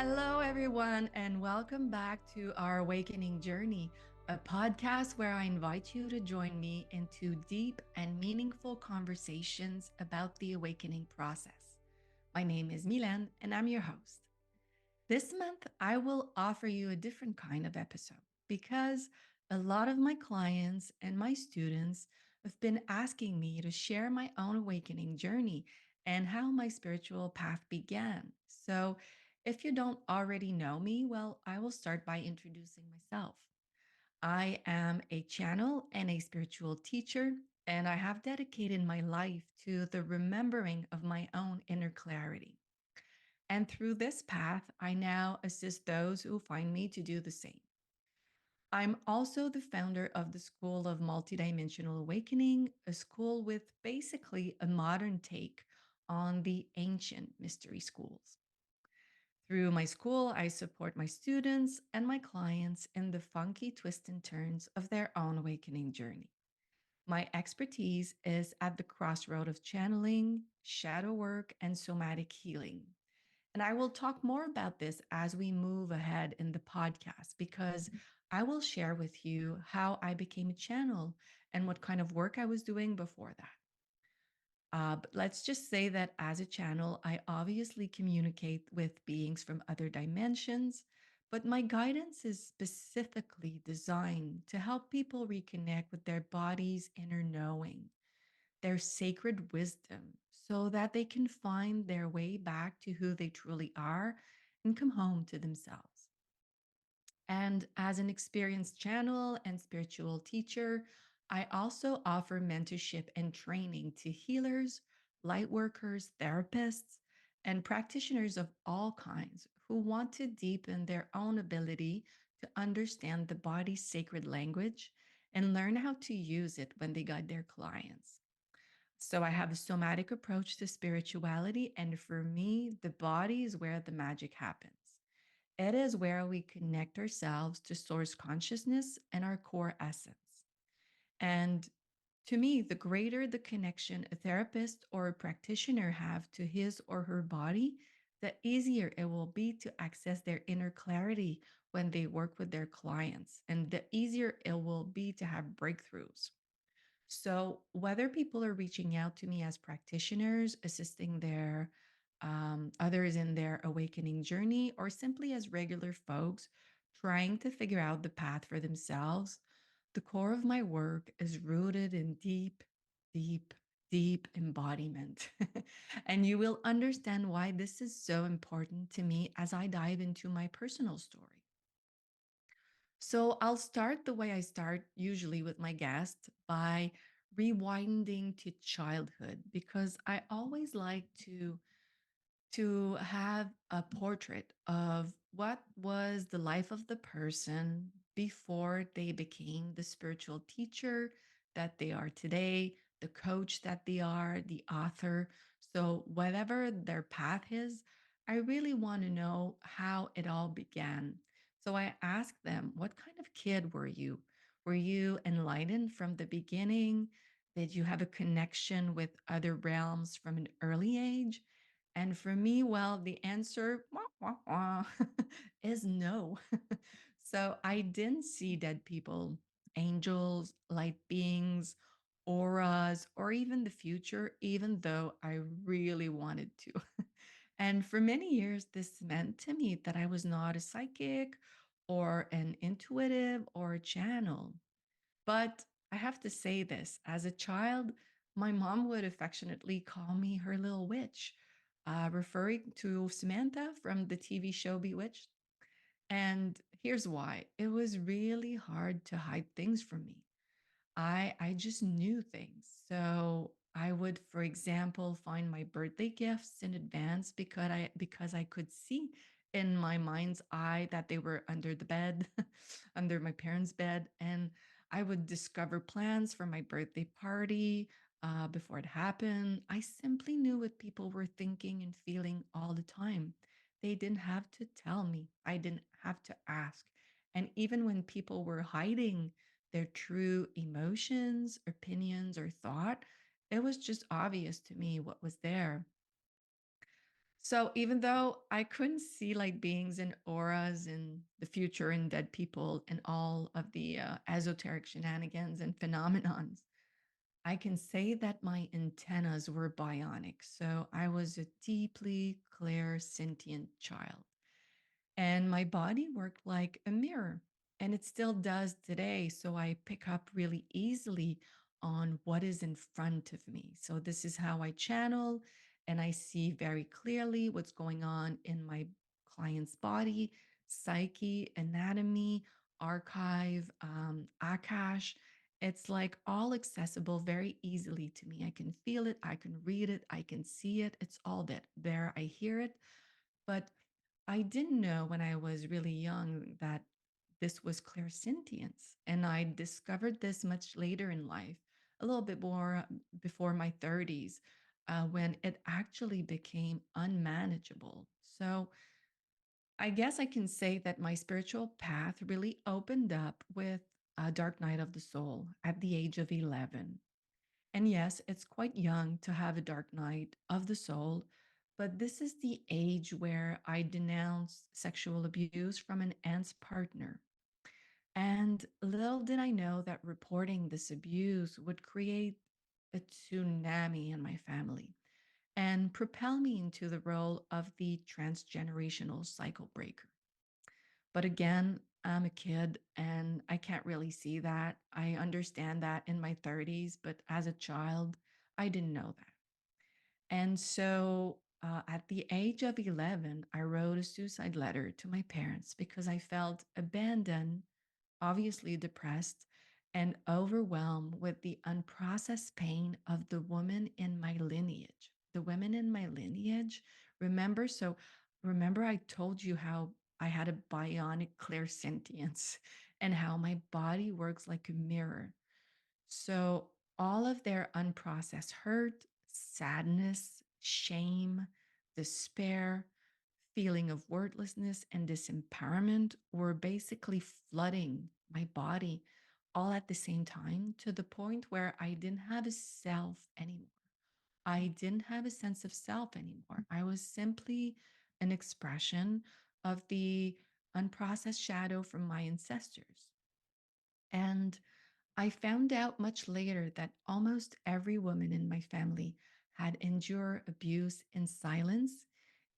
Hello, everyone, and welcome back to our Awakening Journey, a podcast where I invite you to join me into deep and meaningful conversations about the awakening process. My name is Mylène, and I'm your host. This month, I will offer you a different kind of episode because a lot of my clients and my students have been asking me to share my own awakening journey and how my spiritual path began. So, if you don't already know me, well, I will start by introducing myself. I am a channel and a spiritual teacher, and I have dedicated my life to the remembering of my own inner clarity. And through this path, I now assist those who find me to do the same. I'm also the founder of the School of Multidimensional Awakening, a school with basically a modern take on the ancient mystery schools. Through my school, I support my students and my clients in the funky twists and turns of their own awakening journey. My expertise is at the crossroad of channeling, shadow work, and somatic healing. And I will talk more about this as we move ahead in the podcast because I will share with you how I became a channel and what kind of work I was doing before that. But let's just say that as a channel, I obviously communicate with beings from other dimensions, but my guidance is specifically designed to help people reconnect with their body's inner knowing, their sacred wisdom, so that they can find their way back to who they truly are and come home to themselves. And as an experienced channel and spiritual teacher, I also offer mentorship and training to healers, light workers, therapists, and practitioners of all kinds who want to deepen their own ability to understand the body's sacred language and learn how to use it when they guide their clients. So I have a somatic approach to spirituality, and for me, the body is where the magic happens. It is where we connect ourselves to source consciousness and our core essence. And to me, the greater the connection a therapist or a practitioner have to his or her body, the easier it will be to access their inner clarity when they work with their clients, and the easier it will be to have breakthroughs. So, whether people are reaching out to me as practitioners, assisting their others in their awakening journey, or simply as regular folks trying to figure out the path for themselves, the core of my work is rooted in deep, deep, deep embodiment. And you will understand why this is so important to me as I dive into my personal story. So I'll start the way I start usually with my guest by rewinding to childhood because I always like to have a portrait of what was the life of the person before they became the spiritual teacher that they are today, the coach that they are, the author. So, whatever their path is, I really want to know how it all began. So, I asked them, what kind of kid were you? Were you enlightened from the beginning? Did you have a connection with other realms from an early age? And for me, well, the answer is no. So I didn't see dead people, angels, light beings, auras, or even the future, even though I really wanted to. And for many years, this meant to me that I was not a psychic or an intuitive or a channel. But I have to say this as a child, my mom would affectionately call me her little witch, referring to Samantha from the TV show Bewitched. And here's why it was really hard to hide things from me. I just knew things. So I would, for example, find my birthday gifts in advance because I could see in my mind's eye that they were under the bed, under my parents' bed, and I would discover plans for my birthday party before it happened. I simply knew what people were thinking and feeling all the time. They didn't have to tell me. I didn't have to ask. And even when people were hiding their true emotions, opinions, or thought, it was just obvious to me what was there. So even though I couldn't see light beings and auras and the future and dead people and all of the esoteric shenanigans and phenomenons, I can say that my antennas were bionic. So I was a deeply clear sentient child. And my body worked like a mirror, and it still does today. So I pick up really easily on what is in front of me. So this is how I channel, and I see very clearly what's going on in my client's body, psyche, anatomy, archive, akash. It's like all accessible very easily to me. I can feel it, I can read it, I can see it. It's all that there. I hear it. But I didn't know when I was really young that this was clairsentience. And I discovered this much later in life, a little bit more before my 30s, when it actually became unmanageable. So I guess I can say that my spiritual path really opened up with a dark night of the soul at the age of 11. And yes, it's quite young to have a dark night of the soul, but this is the age where I denounced sexual abuse from an aunt's partner. And little did I know that reporting this abuse would create a tsunami in my family and propel me into the role of the transgenerational cycle breaker. But again, I'm a kid and I can't really see that. I understand that in my 30s, but as a child, I didn't know that. And so at the age of 11, I wrote a suicide letter to my parents because I felt abandoned, obviously depressed, and overwhelmed with the unprocessed pain of the woman in my lineage. The women in my lineage, remember? So remember, I told you how I had a bionic clairsentience and how my body works like a mirror. So, all of their unprocessed hurt, sadness, shame, despair, feeling of worthlessness, and disempowerment were basically flooding my body all at the same time to the point where I didn't have a self anymore. I didn't have a sense of self anymore. I was simply an expression of the unprocessed shadow from my ancestors. And I found out much later that almost every woman in my family had endured abuse in silence,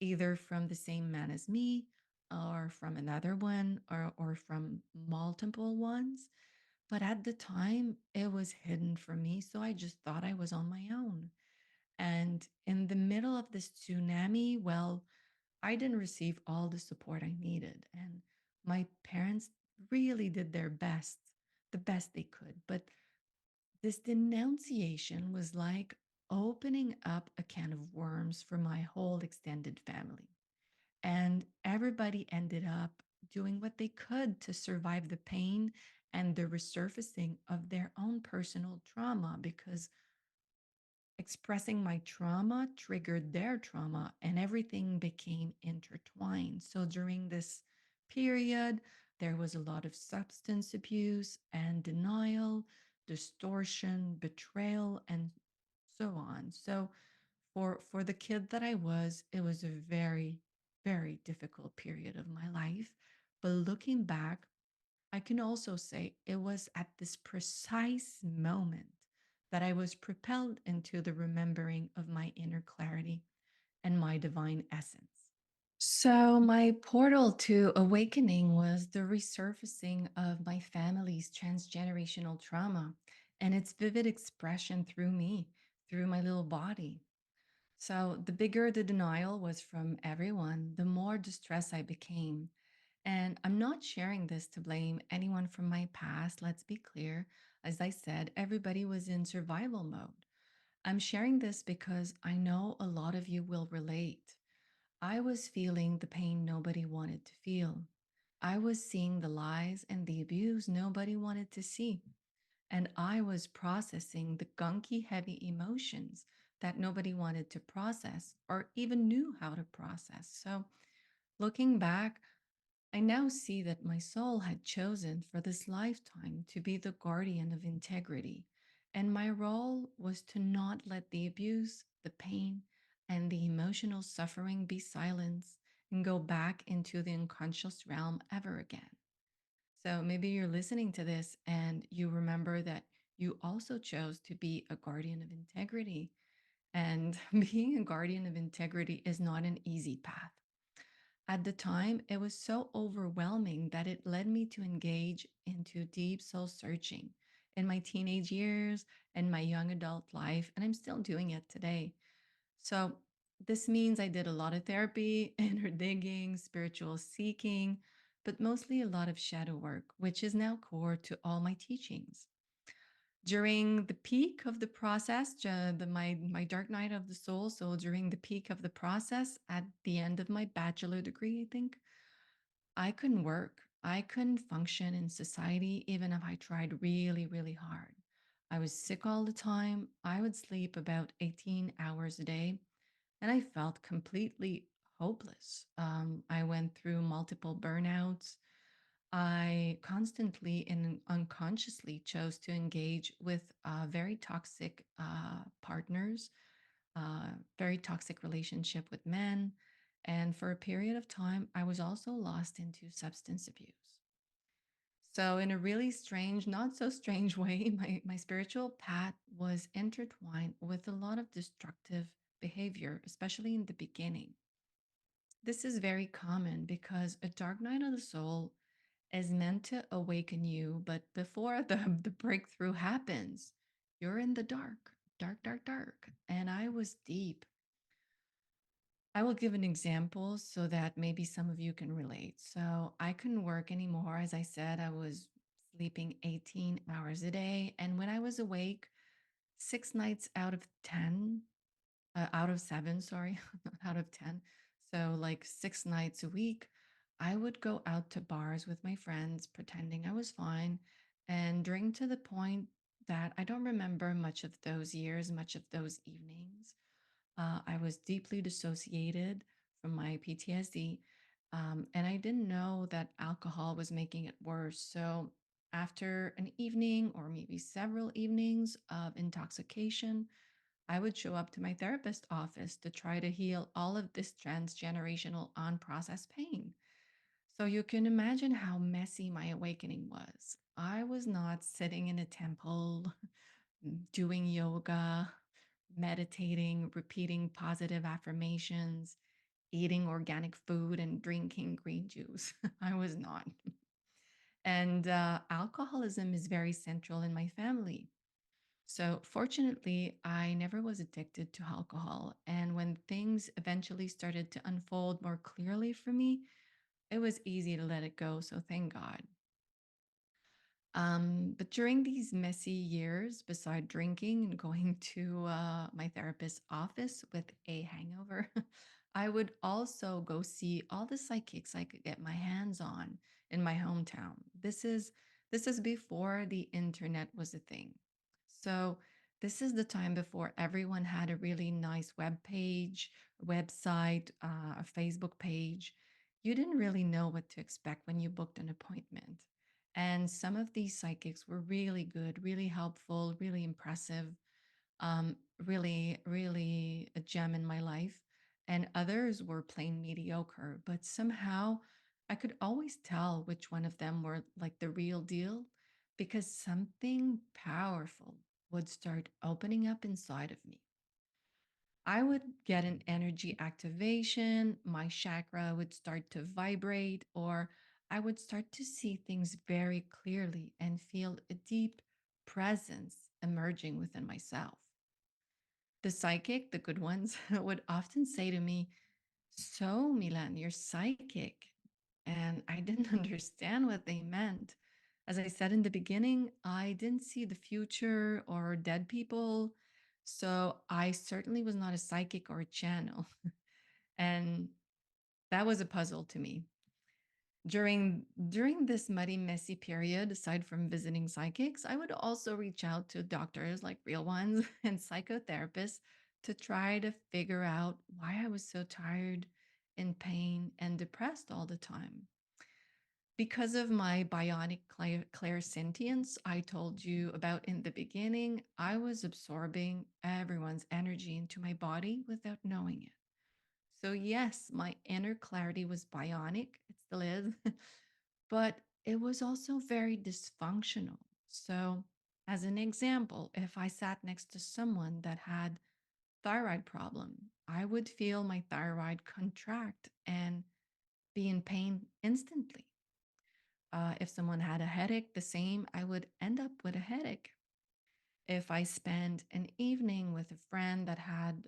either from the same man as me, or from another one, or from multiple ones. But at the time, it was hidden from me. So I just thought I was on my own. And in the middle of this tsunami, well, I didn't receive all the support I needed. And my parents really did their best, the best they could. But this denunciation was like opening up a can of worms for my whole extended family. And everybody ended up doing what they could to survive the pain and the resurfacing of their own personal trauma because expressing my trauma triggered their trauma and everything became intertwined. So during this period, there was a lot of substance abuse and denial, distortion, betrayal, and so on. So for the kid that I was, it was a very, very difficult period of my life. But looking back, I can also say it was at this precise moment that I was propelled into the remembering of my inner clarity and my divine essence. So, my portal to awakening was the resurfacing of my family's transgenerational trauma and its vivid expression through me, through my little body. So, the bigger the denial was from everyone, the more distressed I became. And I'm not sharing this to blame anyone from my past. Let's be clear. As I said, everybody was in survival mode. I'm sharing this because I know a lot of you will relate. I was feeling the pain nobody wanted to feel. I was seeing the lies and the abuse nobody wanted to see. And I was processing the gunky, heavy emotions that nobody wanted to process or even knew how to process. So, looking back, I now see that my soul had chosen for this lifetime to be the guardian of integrity, and my role was to not let the abuse, the pain, and the emotion emotional suffering be silenced and go back into the unconscious realm ever again. So maybe you're listening to this and you remember that you also chose to be a guardian of integrity. And being a guardian of integrity is not an easy path. At the time, it was so overwhelming that it led me to engage into deep soul searching in my teenage years and my young adult life, and I'm still doing it today. So, this means I did a lot of therapy, inner digging, spiritual seeking, but mostly a lot of shadow work, which is now core to all my teachings. During the peak of the process, my dark night of the soul, so during the peak of the process at the end of my bachelor degree, I think, I couldn't work. I couldn't function in society, even if I tried really, really hard. I was sick all the time. I would sleep about 18 hours a day, and I felt completely hopeless. I went through multiple burnouts. I constantly and unconsciously chose to engage with very toxic partners, very toxic relationship with men. And for a period of time, I was also lost into substance abuse. So, in a really strange, not so strange way, my spiritual path was intertwined with a lot of destructive behavior, especially in the beginning. This is very common because a dark night of the soul is meant to awaken you, but before the breakthrough happens, you're in the dark, dark, dark, dark. And I was deep. I will give an example so that maybe some of you can relate. So I couldn't work anymore. As I said, I was sleeping 18 hours a day. And when I was awake, 6 nights out of 10, out of seven, sorry, not out of 10. So, like 6 nights a week, I would go out to bars with my friends, pretending I was fine and drink to the point that I don't remember much of those years, much of those evenings. I was deeply dissociated from my PTSD. And I didn't know that alcohol was making it worse. So, after an evening or maybe several evenings of intoxication, I would show up to my therapist office to try to heal all of this transgenerational unprocessed pain. So you can imagine how messy my awakening was. I was not sitting in a temple, doing yoga, meditating, repeating positive affirmations, eating organic food, and drinking green juice. I was not. And alcoholism is very central in my family. So, fortunately, I never was addicted to alcohol. And when things eventually started to unfold more clearly for me, it was easy to let it go. So, thank God. But during these messy years, beside drinking and going to my therapist's office with a hangover, I would also go see all the psychics I could get my hands on in my hometown. This is before the internet was a thing. So this is the time before everyone had a really nice web page, website, a Facebook page. You didn't really know what to expect when you booked an appointment. And some of these psychics were really good, really helpful, really impressive, really, really a gem in my life. And others were plain mediocre, but somehow I could always tell which one of them were like the real deal because something powerful would start opening up inside of me. I would get an energy activation, my chakra would start to vibrate, or I would start to see things very clearly and feel a deep presence emerging within myself. The psychic, the good ones, would often say to me, "So, Mylène, you're psychic." And I didn't understand what they meant. As I said in the beginning, I didn't see the future or dead people. So I certainly was not a psychic or a channel. And that was a puzzle to me. During this muddy, messy period, aside from visiting psychics, I would also reach out to doctors, like real ones, and psychotherapists to try to figure out why I was so tired, in pain, and depressed all the time. Because of my bionic clairsentience I told you about in the beginning, I was absorbing everyone's energy into my body without knowing it. So, yes, my inner clarity was bionic. It still is. But it was also very dysfunctional. So, as an example, if I sat next to someone that had thyroid problem, I would feel my thyroid contract and be in pain instantly. If someone had a headache, the same, I would end up with a headache. If I spent an evening with a friend that had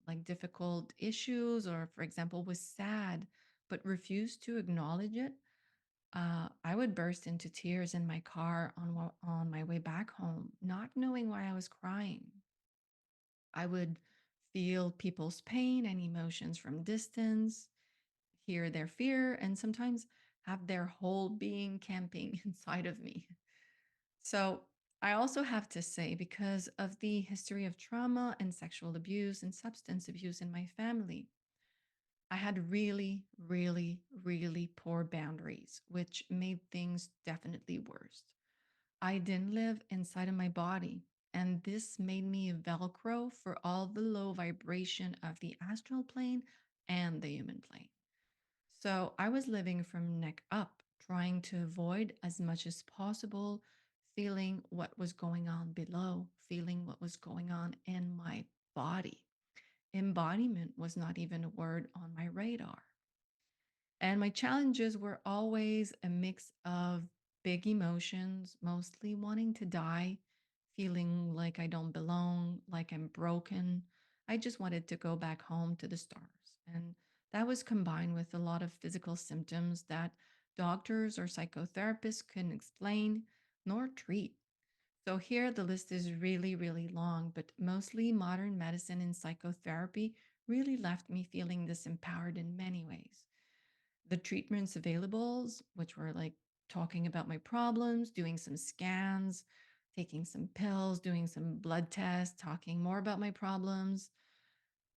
like difficult issues, or for example, was sad but refused to acknowledge it, I would burst into tears in my car on my way back home, not knowing why I was crying. I would feel people's pain and emotions from distance, hear their fear, and sometimes have their whole being camping inside of me. So, I also have to say, because of the history of trauma and sexual abuse and substance abuse in my family, I had really, really, really poor boundaries, which made things definitely worse. I didn't live inside of my body, and this made me a Velcro for all the low vibration of the astral plane and the human plane. So I was living from neck up, trying to avoid as much as possible feeling what was going on below, feeling what was going on in my body. Embodiment was not even a word on my radar. And my challenges were always a mix of big emotions, mostly wanting to die, feeling like I don't belong, like I'm broken. I just wanted to go back home to the stars. And that was combined with a lot of physical symptoms that doctors or psychotherapists couldn't explain nor treat. So here the list is really, really long, but mostly modern medicine and psychotherapy really left me feeling disempowered in many ways. The treatments available, which were like talking about my problems, doing some scans, taking some pills, doing some blood tests, talking more about my problems,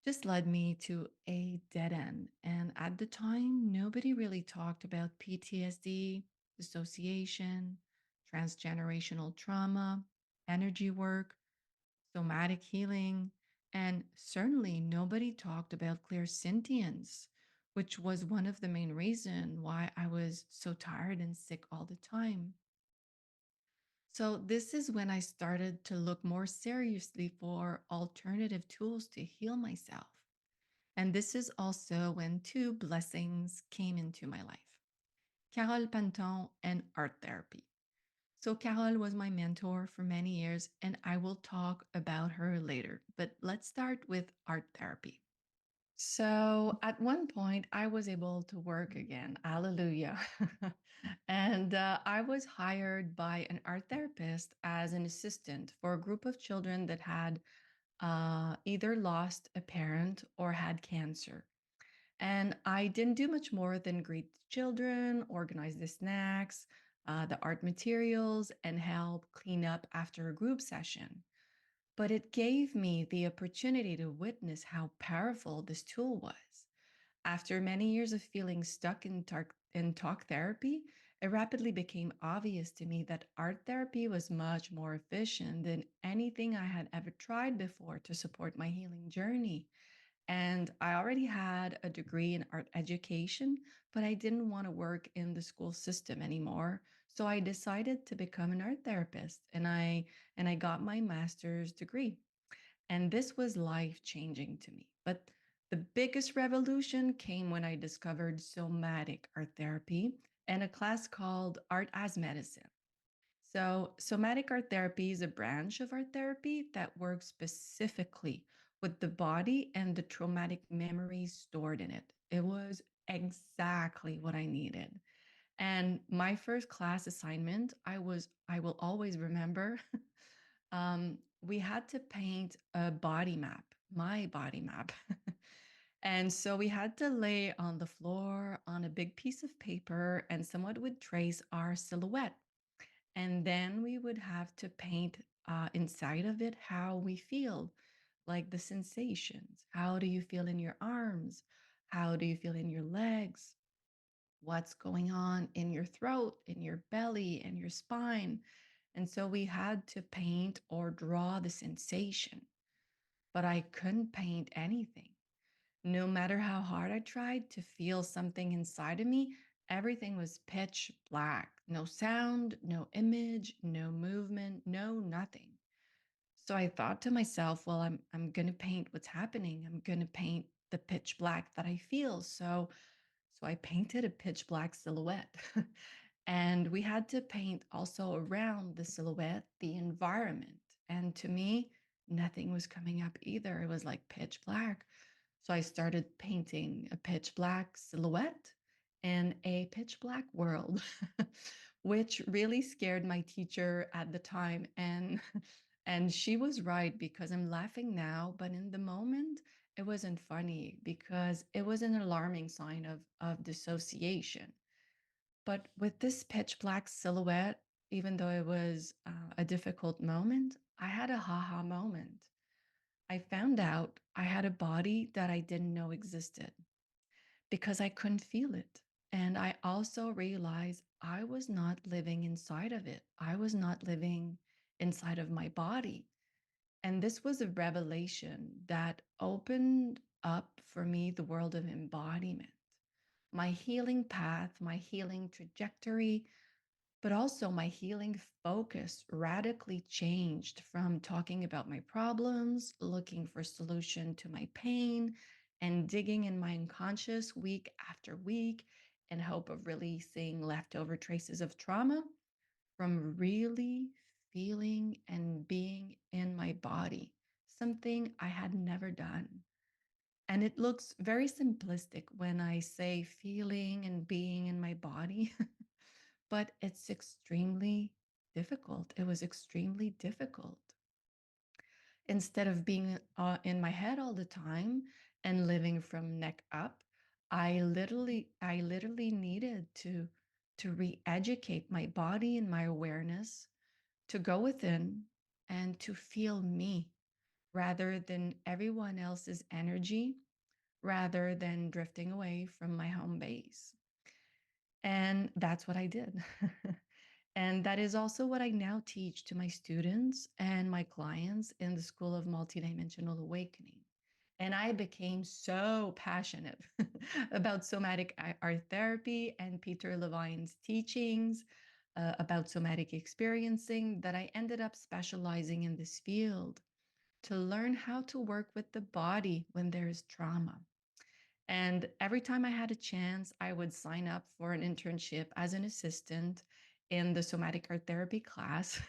just led me to a dead end. And at the time, nobody really talked about PTSD, dissociation, transgenerational trauma, energy work, somatic healing, and certainly nobody talked about clairsentience, which was one of the main reasons why I was so tired and sick all the time. So this is when I started to look more seriously for alternative tools to heal myself. And this is also when two blessings came into my life: Carole Panton and art therapy. So, Carol was my mentor for many years, and I will talk about her later. But let's start with art therapy. So, at one point, I was able to work again. Hallelujah. And I was hired by an art therapist as an assistant for a group of children that had either lost a parent or had cancer. And I didn't do much more than greet the children, organize the snacks, the art materials, and help clean up after a group session. But it gave me the opportunity to witness how powerful this tool was. After many years of feeling stuck in talk therapy, it rapidly became obvious to me that art therapy was much more efficient than anything I had ever tried before to support my healing journey. And I already had a degree in art education, but I didn't want to work in the school system anymore. So I decided to become an art therapist, and I got my master's degree. And this was life-changing to me. But the biggest revolution came when I discovered somatic art therapy and a class called Art as Medicine. So, somatic art therapy is a branch of art therapy that works specifically with the body and the traumatic memories stored in it. It was exactly what I needed. And my first class assignment, I will always remember. We had to paint a body map, my body map. And so we had to lay on the floor on a big piece of paper, and someone would trace our silhouette. And then we would have to paint inside of it how we feel, like the sensations. How do you feel in your arms? How do you feel in your legs? What's going on in your throat, in your belly, and your spine? And so we had to paint or draw the sensation, but I couldn't paint anything. No matter how hard I tried to feel something inside of me, everything was pitch black. No sound, no image, no movement, no nothing. So I thought to myself, well, I'm going to paint what's happening. I'm going to paint the pitch black that I feel. So I painted a pitch black silhouette. And we had to paint also around the silhouette, the environment. And to me, nothing was coming up either. It was like pitch black. So I started painting a pitch black silhouette in a pitch black world, which really scared my teacher at the time. And she was right because I'm laughing now, but in the moment, it wasn't funny because it was an alarming sign of dissociation. But with this pitch black silhouette, even though it was a difficult moment, I had a haha moment. I found out I had a body that I didn't know existed because I couldn't feel it. And I also realized I was not living inside of it. I was not living inside of my body. And this was a revelation that opened up for me the world of embodiment, my healing path, my healing trajectory, but also my healing focus radically changed from talking about my problems, looking for solution to my pain, and digging in my unconscious week after week in hope of releasing leftover traces of trauma from really feeling and being in my body, something I had never done. And it looks very simplistic when I say feeling and being in my body, but it's extremely difficult. It was extremely difficult. Instead of being in my head all the time and living from neck up, I literally needed to re-educate my body and my awareness to go within and to feel me rather than everyone else's energy, rather than drifting away from my home base. And that's what I did. And that is also what I now teach to my students and my clients in the School of Multidimensional Awakening. And I became so passionate about somatic art therapy and Peter Levine's teachings about somatic experiencing that I ended up specializing in this field to learn how to work with the body when there is trauma. And every time I had a chance, I would sign up for an internship as an assistant in the somatic art therapy class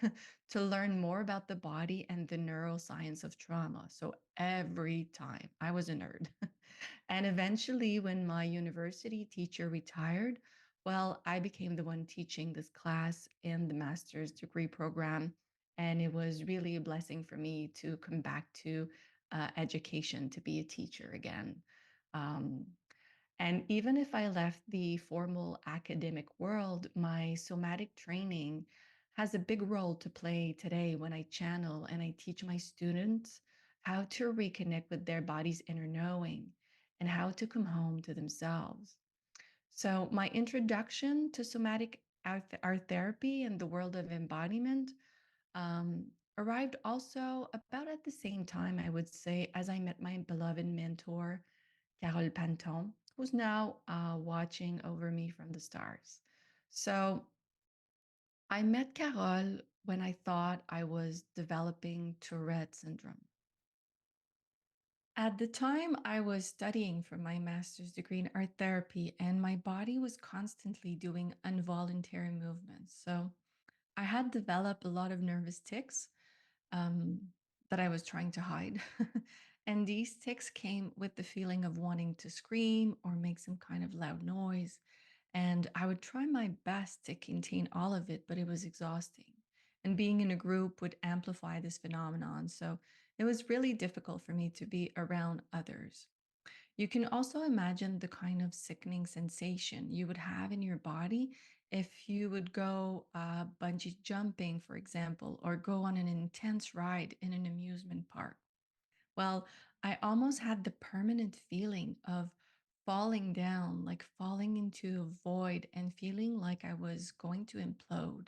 to learn more about the body and the neuroscience of trauma. So every time I was a nerd. And eventually, when my university teacher retired, well, I became the one teaching this class in the master's degree program. And it was really a blessing for me to come back to education, to be a teacher again. Um, and even if I left the formal academic world, my somatic training has a big role to play today when I channel and I teach my students how to reconnect with their body's inner knowing and how to come home to themselves. So, my introduction to somatic art therapy and the world of embodiment arrived also about at the same time, I would say, as I met my beloved mentor, Carole Panton, who's now watching over me from the stars. So I met Carole when I thought I was developing Tourette syndrome. At the time, I was studying for my master's degree in art therapy, and my body was constantly doing involuntary movements. So I had developed a lot of nervous tics um, that I was trying to hide. And these tics came with the feeling of wanting to scream or make some kind of loud noise. And I would try my best to contain all of it, but it was exhausting. And being in a group would amplify this phenomenon. So it was really difficult for me to be around others. You can also imagine the kind of sickening sensation you would have in your body if you would go bungee jumping, for example, or go on an intense ride in an amusement park. Well, I almost had the permanent feeling of falling down, like falling into a void and feeling like I was going to implode.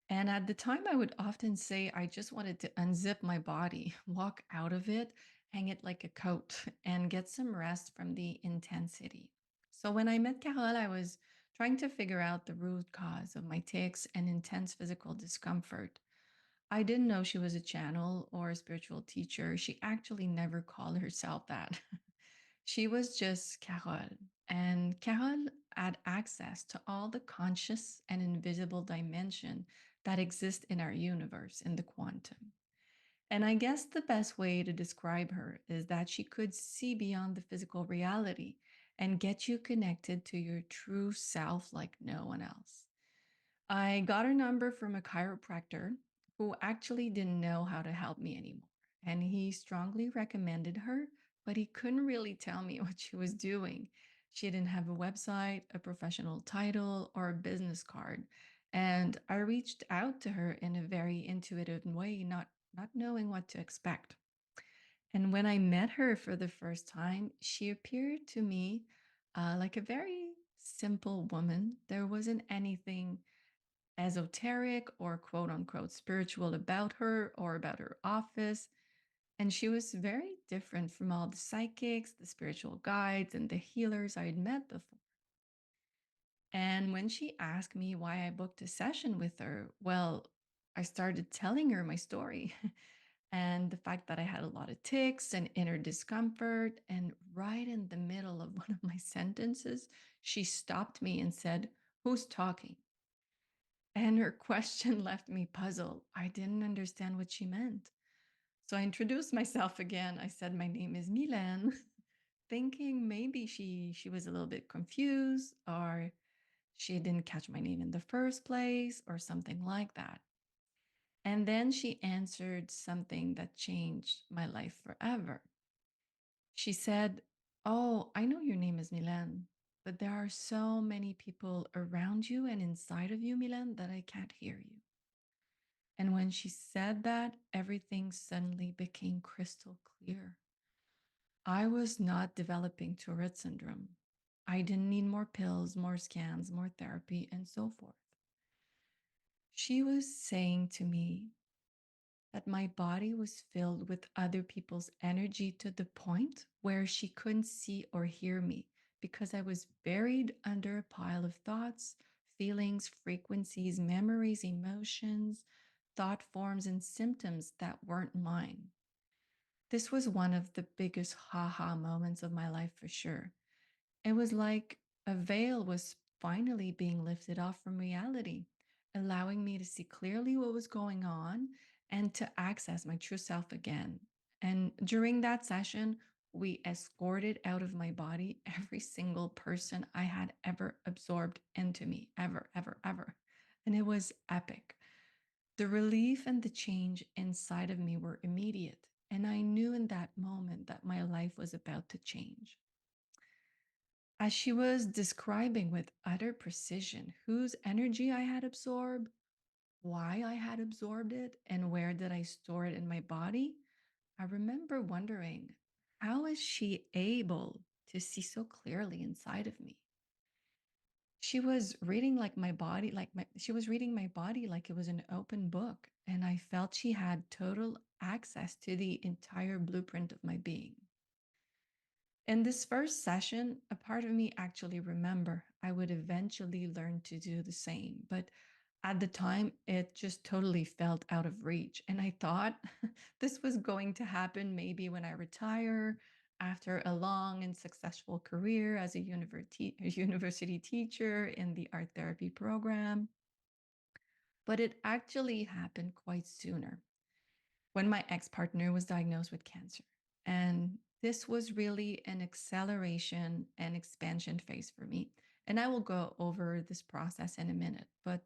And at the time, I would often say I just wanted to unzip my body, walk out of it, hang it like a coat and get some rest from the intensity. So when I met Carole, I was trying to figure out the root cause of my tics and intense physical discomfort. I didn't know she was a channel or a spiritual teacher. She actually never called herself that. She was just Carole. And Carole had access to all the conscious and invisible dimension that exist in our universe, in the quantum. And I guess the best way to describe her is that she could see beyond the physical reality and get you connected to your true self like no one else. I got her number from a chiropractor who actually didn't know how to help me anymore. And he strongly recommended her, but he couldn't really tell me what she was doing. She didn't have a website, a professional title, or a business card. And I reached out to her in a very intuitive way, not knowing what to expect. And when I met her for the first time, she appeared to me like a very simple woman. There wasn't anything esoteric or quote unquote spiritual about her or about her office. And she was very different from all the psychics, the spiritual guides, and the healers I had met before. And when she asked me why I booked a session with her, well, I started telling her my story and the fact that I had a lot of tics and inner discomfort. And right in the middle of one of my sentences, she stopped me and said, "Who's talking?" And her question left me puzzled. I didn't understand what she meant. So I introduced myself again. I said, "My name is Mylène," thinking maybe she was a little bit confused or she didn't catch my name in the first place or something like that. And then she answered something that changed my life forever. She said, "Oh, I know your name is Mylène, but there are so many people around you and inside of you, Mylène, that I can't hear you." And when she said that, everything suddenly became crystal clear. I was not developing Tourette syndrome. I didn't need more pills, more scans, more therapy, and so forth. She was saying to me that my body was filled with other people's energy to the point where she couldn't see or hear me because I was buried under a pile of thoughts, feelings, frequencies, memories, emotions, thought forms, and symptoms that weren't mine. This was one of the biggest haha moments of my life for sure. It was like a veil was finally being lifted off from reality, allowing me to see clearly what was going on and to access my true self again. And during that session, we escorted out of my body every single person I had ever absorbed into me, ever, ever, ever. And it was epic. The relief and the change inside of me were immediate. And I knew in that moment that my life was about to change. As she was describing with utter precision whose energy I had absorbed, why I had absorbed it, and where did I store it in my body, I remember wondering, how is she able to see so clearly inside of me? She was reading like my body, she was reading my body like it was an open book, and I felt she had total access to the entire blueprint of my being. In this first session, a part of me actually remember I would eventually learn to do the same, but at the time it just totally felt out of reach. And I thought this was going to happen maybe when I retire after a long and successful career as a university teacher in the art therapy program. But it actually happened quite sooner when my ex partner was diagnosed with cancer. And this was really an acceleration and expansion phase for me. And I will go over this process in a minute. But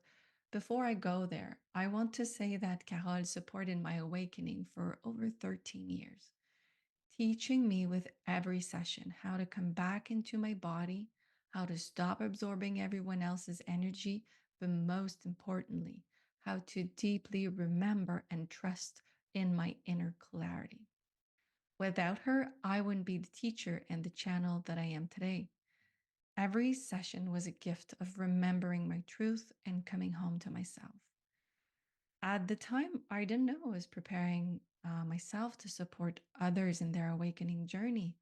before I go there, I want to say that Carole supported my awakening for over 13 years, teaching me with every session how to come back into my body, how to stop absorbing everyone else's energy, but most importantly, how to deeply remember and trust in my inner clarity. Without her, I wouldn't be the teacher and the channel that I am today. Every session was a gift of remembering my truth and coming home to myself. At the time, I didn't know I was preparing myself to support others in their awakening journey.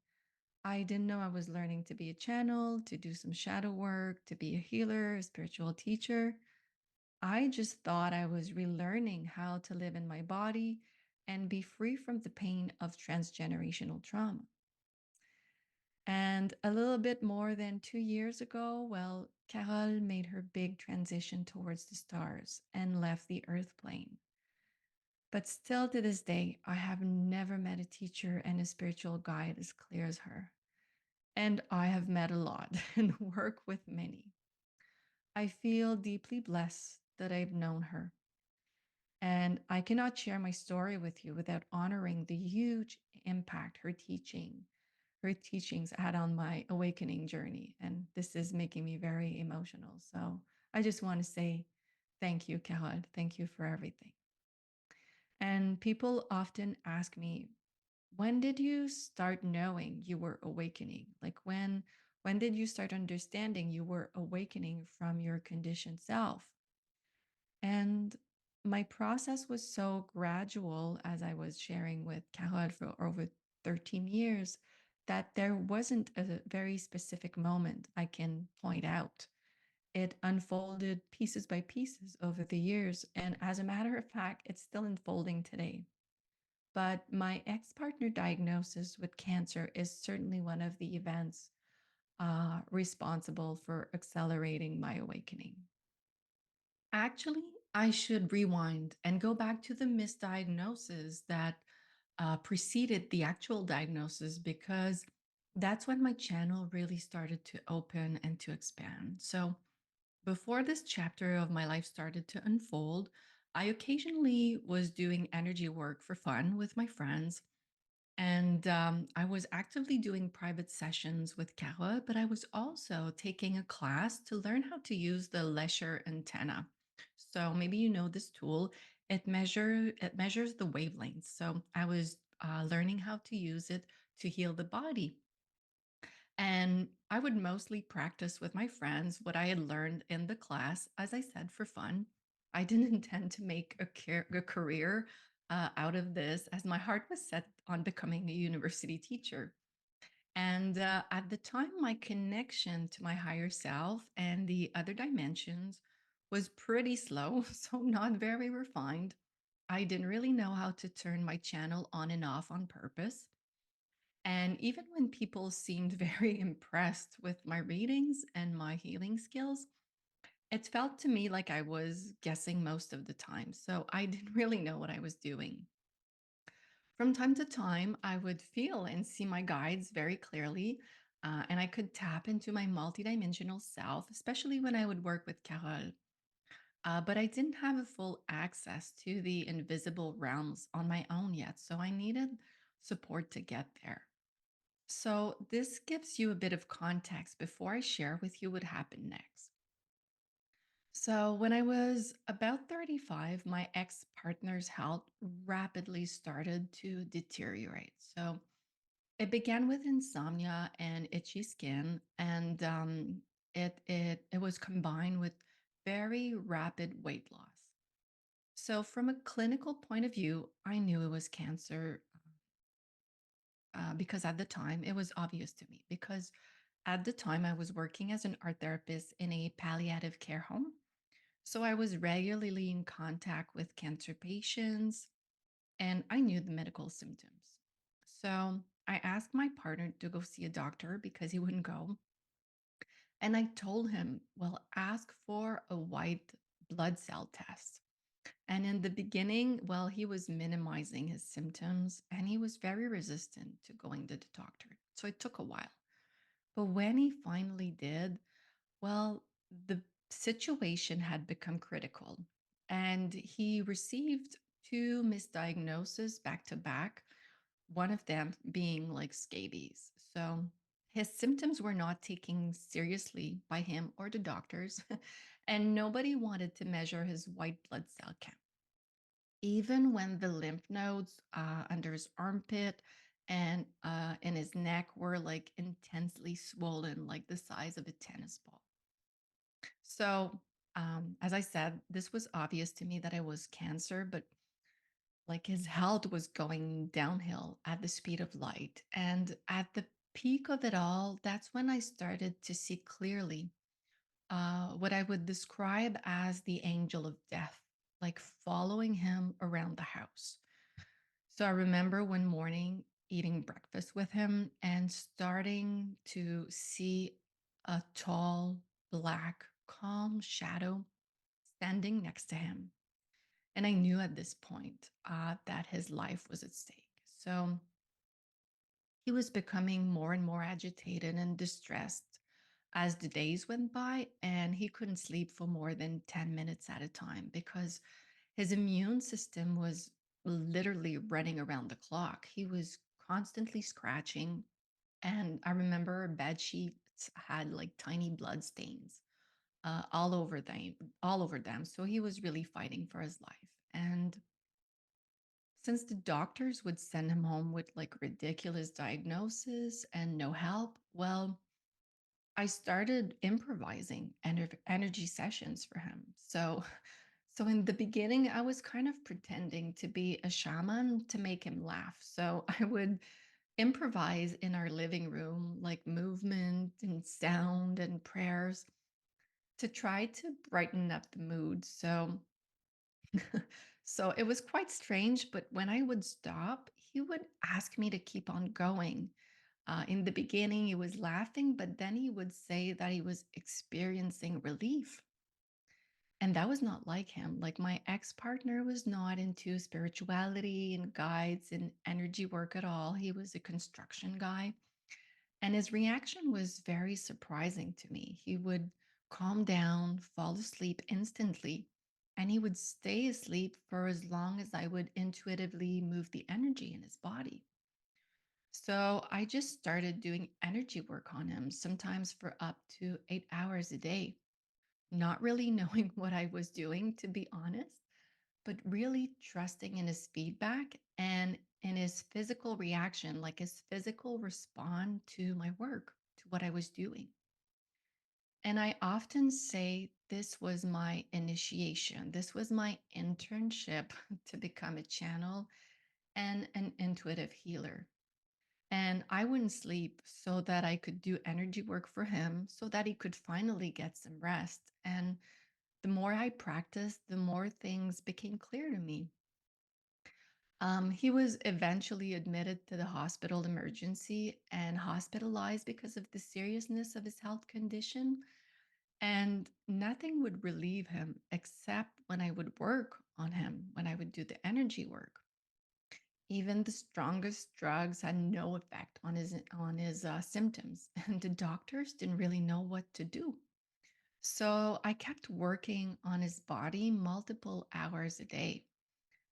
I didn't know I was learning to be a channel, to do some shadow work, to be a healer, a spiritual teacher. I just thought I was relearning how to live in my body and be free from the pain of transgenerational trauma. And a little bit more than 2 years ago, well, Carole made her big transition towards the stars and left the earth plane. But still to this day, I have never met a teacher and a spiritual guide as clear as her. And I have met a lot and work with many. I feel deeply blessed that I've known her. And I cannot share my story with you without honoring the huge impact her teachings had on my awakening journey. And this is making me very emotional. So I just want to say thank you, Carole. Thank you for everything. And people often ask me, when did you start knowing you were awakening? Like when did you start understanding you were awakening from your conditioned self? And my process was so gradual, as I was sharing with Carole for over 13 years, that there wasn't a very specific moment I can point out. It unfolded pieces by pieces over the years. And as a matter of fact, it's still unfolding today. But my ex partner diagnosis with cancer is certainly one of the events responsible for accelerating my awakening. Actually, I should rewind and go back to the misdiagnosis that preceded the actual diagnosis because that's when my channel really started to open and to expand. So, before this chapter of my life started to unfold, I occasionally was doing energy work for fun with my friends. And I was actively doing private sessions with Carol, but I was also taking a class to learn how to use the Lesher antenna. So maybe you know this tool. It measures the wavelengths. So I was learning how to use it to heal the body. And I would mostly practice with my friends what I had learned in the class, as I said, for fun. I didn't intend to make a career out of this, as my heart was set on becoming a university teacher. And at the time, my connection to my higher self and the other dimensions was pretty slow, so not very refined. I didn't really know how to turn my channel on and off on purpose. And even when people seemed very impressed with my readings and my healing skills, it felt to me like I was guessing most of the time. So I didn't really know what I was doing. From time to time, I would feel and see my guides very clearly, and I could tap into my multidimensional self, especially when I would work with Carole. But I didn't have a full access to the invisible realms on my own yet. So I needed support to get there. So, this gives you a bit of context before I share with you what happened next. So, when I was about 35, my ex partner's health rapidly started to deteriorate. So, it began with insomnia and itchy skin, and it was combined with very rapid weight loss. So, from a clinical point of view, I knew it was cancer because at the time it was obvious to me because at the time I was working as an art therapist in a palliative care home. So I was regularly in contact with cancer patients and I knew the medical symptoms. So I asked my partner to go see a doctor because he wouldn't go. And I told him, well, ask for a white blood cell test. And in the beginning, well, he was minimizing his symptoms and he was very resistant to going to the doctor. So it took a while. But when he finally did, well, the situation had become critical. And he received two misdiagnoses back to back, one of them being like scabies. So his symptoms were not taken seriously by him or the doctors, and nobody wanted to measure his white blood cell count even when the lymph nodes under his armpit and in his neck were like intensely swollen, like the size of a tennis ball. So, as I said, this was obvious to me that it was cancer, but Like his health was going downhill at the speed of light. And at the peak of it all, that's when I started to see clearly what I would describe as the angel of death, like following him around the house. So I remember one morning eating breakfast with him and starting to see a tall, black, calm shadow standing next to him. And I knew at this point that his life was at stake. So he was becoming more and more agitated and distressed as the days went by, and he couldn't sleep for more than 10 minutes at a time because his immune system was literally running around the clock. He was constantly scratching, and I remember bed sheets had like tiny blood stains all over them. So he was really fighting for his life. And since the doctors would send him home with like ridiculous diagnosis and no help, well, I started improvising energy sessions for him. So in the beginning, I was kind of pretending to be a shaman to make him laugh. So I would improvise in our living room, like movement and sound and prayers to try to brighten up the mood. So it was quite strange, but when I would stop, he would ask me to keep on going. In the beginning, he was laughing, but then he would say that he was experiencing relief. And that was not like him. Like my ex partner was not into spirituality and guides and energy work at all. He was a construction guy. And his reaction was very surprising to me. He would calm down, fall asleep instantly, and he would stay asleep for as long as I would intuitively move the energy in his body. So I just started doing energy work on him, sometimes for up to 8 hours a day, not really knowing what I was doing, to be honest, but really trusting in his feedback and in his physical reaction, like his physical response to my work, to what I was doing. And I often say this was my initiation. This was my internship to become a channel and an intuitive healer. And I wouldn't sleep so that I could do energy work for him so that he could finally get some rest. And the more I practiced, the more things became clear to me. He was eventually admitted to the hospital emergency and hospitalized because of the seriousness of his health condition. And nothing would relieve him except when I would work on him, when I would do the energy work. Even the strongest drugs had no effect on his symptoms, and the doctors didn't really know what to do. So I kept working on his body multiple hours a day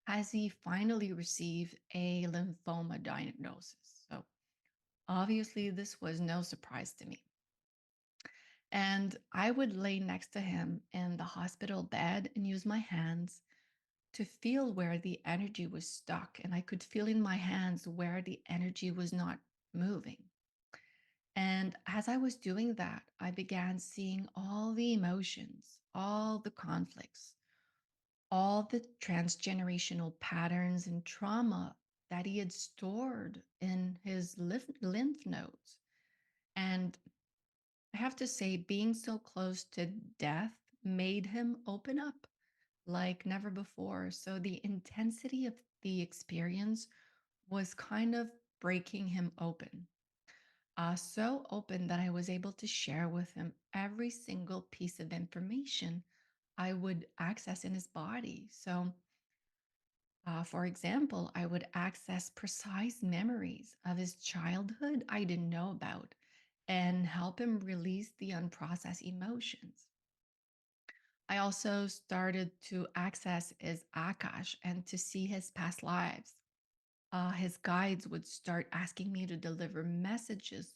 as he finally received a lymphoma diagnosis. So obviously, this was no surprise to me. And I would lay next to him in the hospital bed and use my hands to feel where the energy was stuck. And I could feel in my hands where the energy was not moving. And as I was doing that, I began seeing all the emotions, all the conflicts, all the transgenerational patterns and trauma that he had stored in his lymph nodes. And I have to say, being so close to death made him open up like never before. So the intensity of the experience was kind of breaking him open. So open that I was able to share with him every single piece of information I would access in his body. So, for example, I would access precise memories of his childhood I didn't know about and help him release the unprocessed emotions. I also started to access his Akash and to see his past lives. His guides would start asking me to deliver messages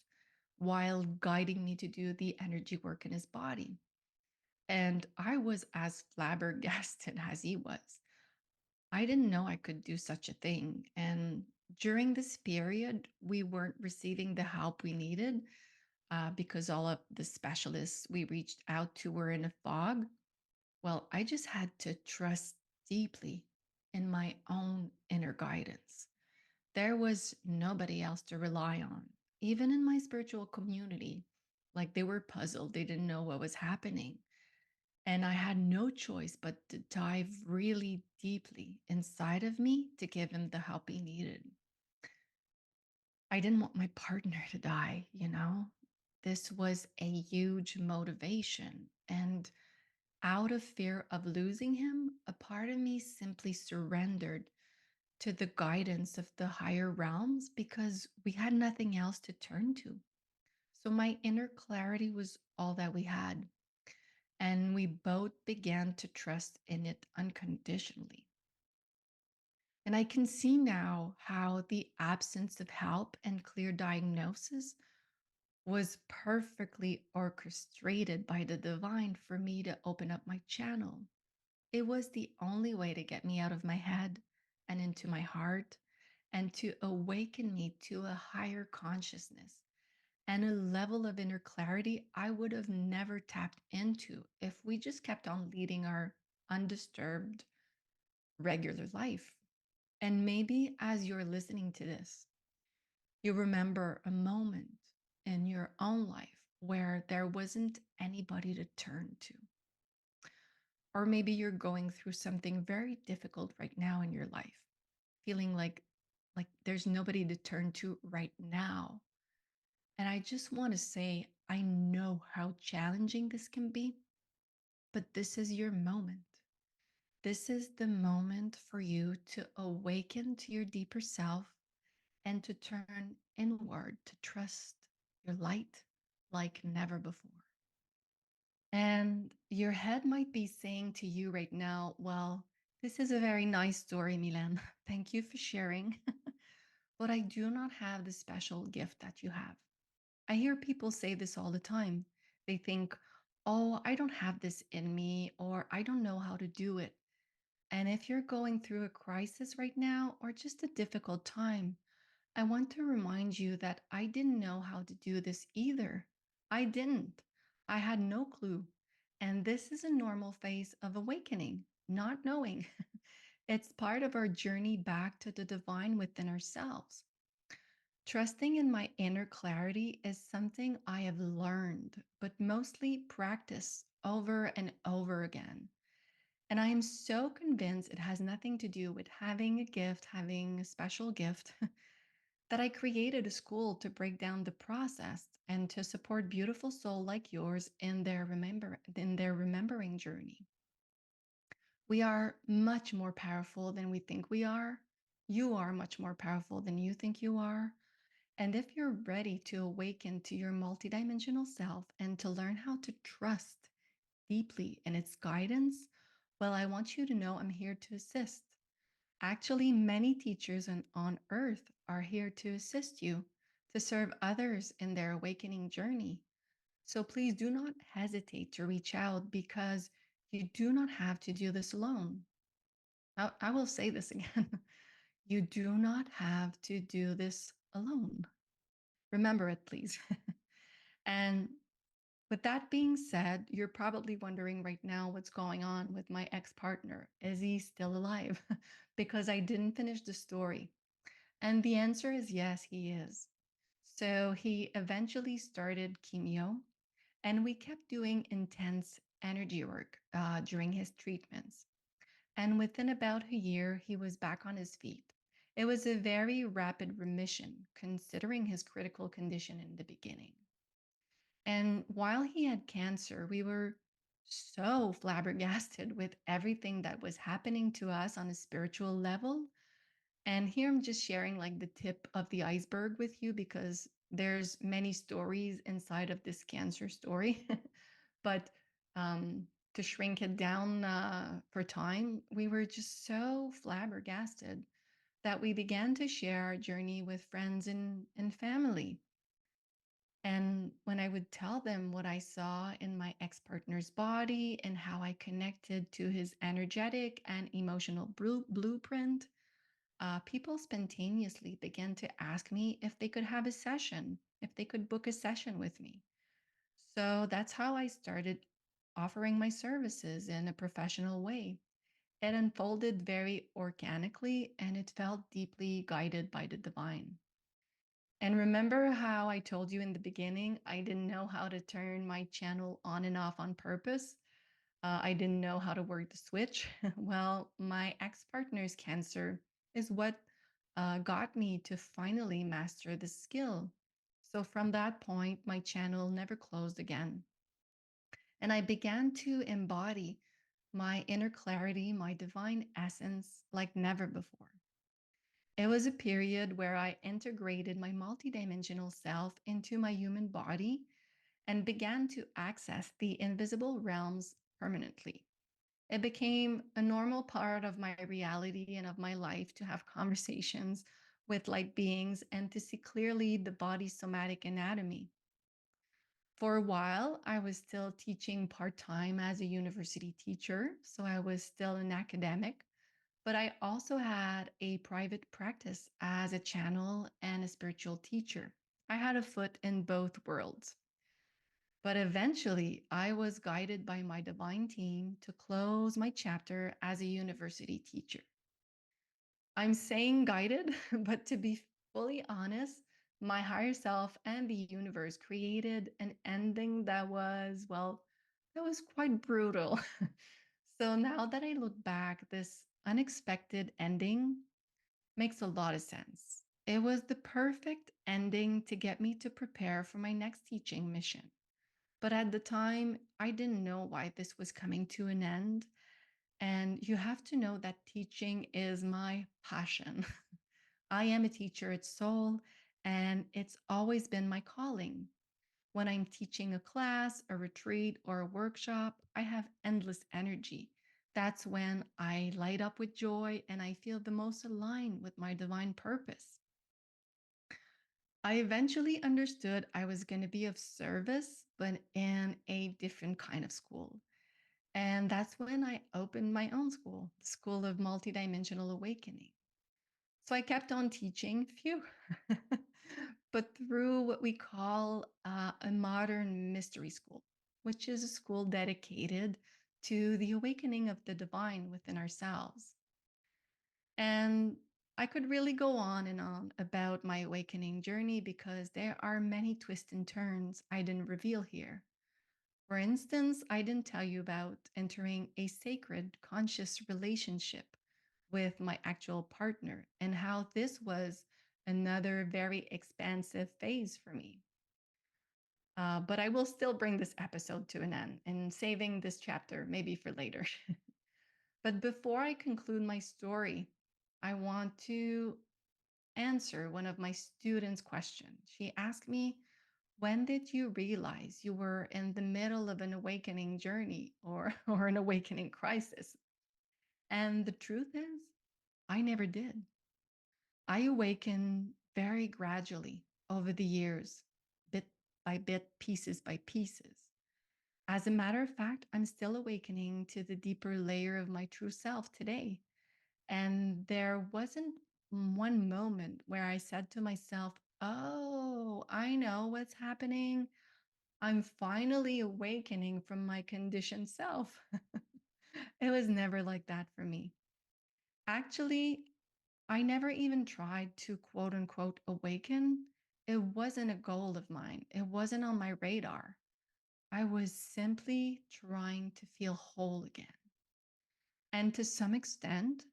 while guiding me to do the energy work in his body. And I was as flabbergasted as he was. I didn't know I could do such a thing. And during this period, we weren't receiving the help we needed because all of the specialists we reached out to were in a fog. Well, I just had to trust deeply. in my own inner guidance. There was nobody else to rely on, even in my spiritual community. Like they were puzzled, they didn't know what was happening. And I had no choice but to dive really deeply inside of me to give him the help he needed. I didn't want my partner to die, you know? This was a huge motivation. And out of fear of losing him, a part of me simply surrendered to the guidance of the higher realms because we had nothing else to turn to. So my inner clarity was all that we had. And we both began to trust in it unconditionally. And I can see now how the absence of help and clear diagnosis was perfectly orchestrated by the divine for me to open up my channel. It was the only way to get me out of my head and into my heart and to awaken me to a higher consciousness and a level of inner clarity I would have never tapped into if we just kept on leading our undisturbed, regular life. And maybe as you're listening to this, you remember a moment in your own life where there wasn't anybody to turn to. Or maybe you're going through something very difficult right now in your life, feeling like there's nobody to turn to right now. And I just want to say, I know how challenging this can be, but this is your moment. This is the moment for you to awaken to your deeper self and to turn inward to trust your light like never before. And your head might be saying to you right now, well, this is a very nice story, Mylène. Thank you for sharing. But I do not have the special gift that you have. I hear people say this all the time. They think, oh, I don't have this in me, or I don't know how to do it. And if you're going through a crisis right now, or just a difficult time, I want to remind you that I didn't know how to do this either. I didn't. I had no clue. And this is a normal phase of awakening, not knowing. It's part of our journey back to the divine within ourselves. Trusting in my inner clarity is something I have learned, but mostly practice over and over again. And I am so convinced it has nothing to do with having a gift, having a special gift, that I created a school to break down the process and to support beautiful souls like yours in their remembering journey. We are much more powerful than we think we are. You are much more powerful than you think you are. And if you're ready to awaken to your multidimensional self and to learn how to trust deeply in its guidance, well, I want you to know I'm here to assist. Actually, many teachers on earth are here to assist you, to serve others in their awakening journey. So please do not hesitate to reach out because you do not have to do this alone. I will say this again. You do not have to do this alone. Remember it, please. And with that being said, you're probably wondering right now what's going on with my ex partner. Is he still alive? Because I didn't finish the story. And the answer is yes, he is. So he eventually started chemo, and we kept doing intense energy work during his treatments. And within about a year, he was back on his feet. It was a very rapid remission, considering his critical condition in the beginning. And while he had cancer, we were so flabbergasted with everything that was happening to us on a spiritual level. And here I'm just sharing like the tip of the iceberg with you because there's many stories inside of this cancer story. But to shrink it down for time, we were just so flabbergasted that we began to share our journey with friends and family. And when I would tell them what I saw in my ex partner's body and how I connected to his energetic and emotional blueprint, people spontaneously began to ask me if they could have a session, if they could book a session with me. So that's how I started offering my services in a professional way. It unfolded very organically and it felt deeply guided by the divine. And remember how I told you in the beginning, I didn't know how to turn my channel on and off on purpose. I didn't know how to work the switch. Well, my ex partner's cancer is what got me to finally master the skill. So from that point, my channel never closed again. And I began to embody my inner clarity, my divine essence like never before. It was a period where I integrated my multidimensional self into my human body and began to access the invisible realms permanently. It became a normal part of my reality and of my life to have conversations with light beings and to see clearly the body's somatic anatomy. For a while, I was still teaching part time as a university teacher, so I was still an academic, but I also had a private practice as a channel and a spiritual teacher. I had a foot in both worlds. But eventually, I was guided by my divine team to close my chapter as a university teacher. I'm saying guided, but to be fully honest, my higher self and the universe created an ending that was, well, that was quite brutal. So now that I look back, this unexpected ending makes a lot of sense. It was the perfect ending to get me to prepare for my next teaching mission. But at the time, I didn't know why this was coming to an end. And you have to know that teaching is my passion. I am a teacher at soul, and it's always been my calling. When I'm teaching a class, a retreat, or a workshop, I have endless energy. That's when I light up with joy and I feel the most aligned with my divine purpose. I eventually understood I was going to be of service, but in a different kind of school. And that's when I opened my own school, the School of Multidimensional Awakening. So I kept on teaching, phew, but through what we call a modern mystery school, which is a school dedicated to the awakening of the divine within ourselves. And I could really go on and on about my awakening journey because there are many twists and turns I didn't reveal here. For instance, I didn't tell you about entering a sacred conscious relationship with my actual partner and how this was another very expansive phase for me. But I will still bring this episode to an end and saving this chapter maybe for later. But before I conclude my story, I want to answer one of my students' questions. She asked me, when did you realize you were in the middle of an awakening journey or an awakening crisis? And the truth is, I never did. I awakened very gradually over the years, bit by bit, pieces by pieces. As a matter of fact, I'm still awakening to the deeper layer of my true self today. And there wasn't one moment where I said to myself, oh, I know what's happening. I'm finally awakening from my conditioned self. It was never like that for me. Actually, I never even tried to quote unquote awaken. It wasn't a goal of mine, it wasn't on my radar. I was simply trying to feel whole again. And to some extent,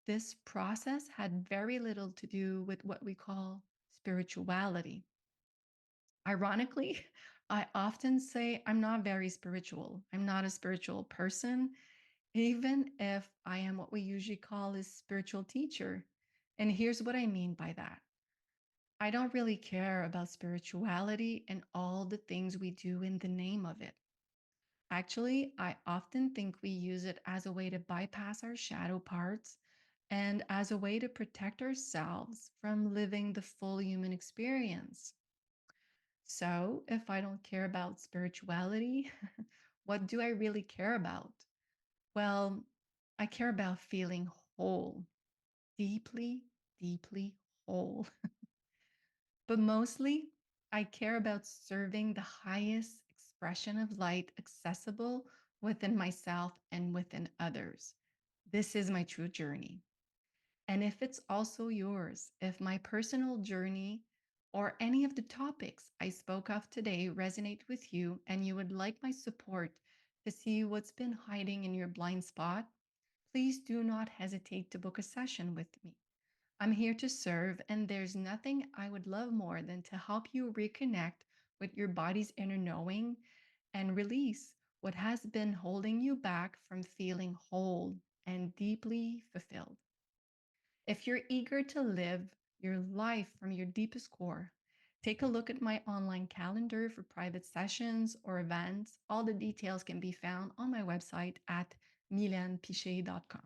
this process had very little to do with what we call spirituality. Ironically, I often say I'm not very spiritual. I'm not a spiritual person, even if I am what we usually call a spiritual teacher. And here's what I mean by that. I don't really care about spirituality and all the things we do in the name of it. Actually, I often think we use it as a way to bypass our shadow parts and as a way to protect ourselves from living the full human experience. So, if I don't care about spirituality, what do I really care about? Well, I care about feeling whole, deeply, deeply whole. But mostly, I care about serving the highest expression of light accessible within myself and within others. This is my true journey. And if it's also yours, if my personal journey or any of the topics I spoke of today resonate with you and you would like my support to see what's been hiding in your blind spot, please do not hesitate to book a session with me. I'm here to serve, and there's nothing I would love more than to help you reconnect with your body's inner knowing and release what has been holding you back from feeling whole and deeply fulfilled. If you're eager to live your life from your deepest core, take a look at my online calendar for private sessions or events. All the details can be found on my website at mylenepiché.com.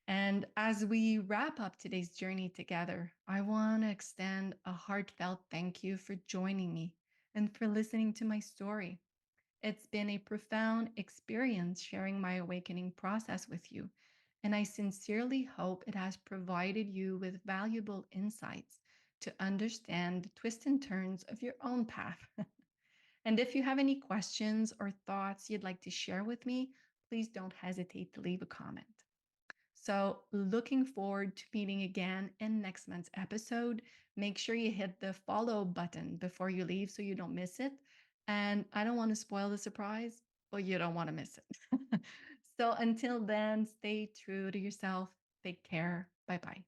And as we wrap up today's journey together, I want to extend a heartfelt thank you for joining me and for listening to my story. It's been a profound experience sharing my awakening process with you, and I sincerely hope it has provided you with valuable insights to understand the twists and turns of your own path. And if you have any questions or thoughts you'd like to share with me, please don't hesitate to leave a comment. So, looking forward to meeting again in next month's episode. Make sure you hit the follow button before you leave so you don't miss it. And I don't want to spoil the surprise, but you don't want to miss it. So, until then, stay true to yourself. Take care. Bye bye.